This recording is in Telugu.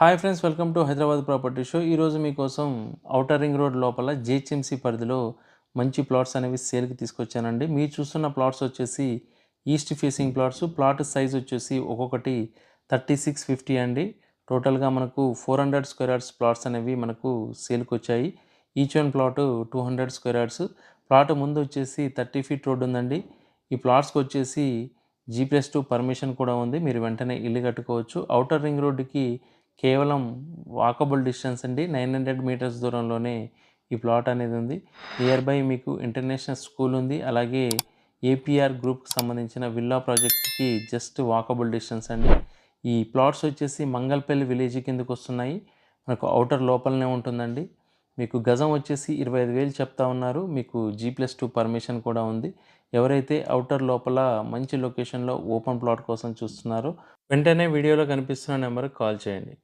Hi friends, welcome to Hyderabad property show. ఈరోజు మీకోసం ఔటర్ రింగ్ రోడ్ లోపల జిహెచ్ఎంసీ పరిధిలో మంచి ప్లాట్స్ అనేవి సేల్కి తీసుకొచ్చానండి. మీరు చూస్తున్న ప్లాట్స్ వచ్చేసి east facing plots. Plot size వచ్చేసి ఒక్కొక్కటి 3650 అండి. టోటల్గా మనకు 400 స్క్వేర్ యార్డ్స్ ప్లాట్స్ అనేవి మనకు సేల్కి వచ్చాయి. Each one plot 200 square yards. Plot ముందు వచ్చేసి 30 ఫీట్ రోడ్ ఉందండి. ఈ ప్లాట్స్కి వచ్చేసి G+2 పర్మిషన్ కూడా ఉంది. మీరు వెంటనే ఇల్లు కట్టుకోవచ్చు. ఔటర్ రింగ్ రోడ్డుకి కేవలం వాకబుల్ డిస్టెన్స్ అండి. 900 మీటర్స్ దూరంలోనే ఈ ప్లాట్ అనేది ఉంది. నియర్ బై మీకు ఇంటర్నేషనల్ స్కూల్ ఉంది. అలాగే ఏపీఆర్ గ్రూప్కి సంబంధించిన విల్లా ప్రాజెక్ట్కి జస్ట్ వాకబుల్ డిస్టెన్స్ అండి. ఈ ప్లాట్స్ వచ్చేసి మంగళపల్లి విలేజ్ కిందకు వస్తున్నాయి. మనకు ఔటర్ లోపలనే ఉంటుందండి. మీకు గజం వచ్చేసి 25,000 చెప్తా ఉన్నారు. మీకు G+2 పర్మిషన్ కూడా ఉంది. ఎవరైతే ఔటర్ లోపల మంచి లొకేషన్లో ఓపెన్ ప్లాట్ కోసం చూస్తున్నారో వెంటనే వీడియోలో కనిపిస్తున్న నెంబర్కి కాల్ చేయండి.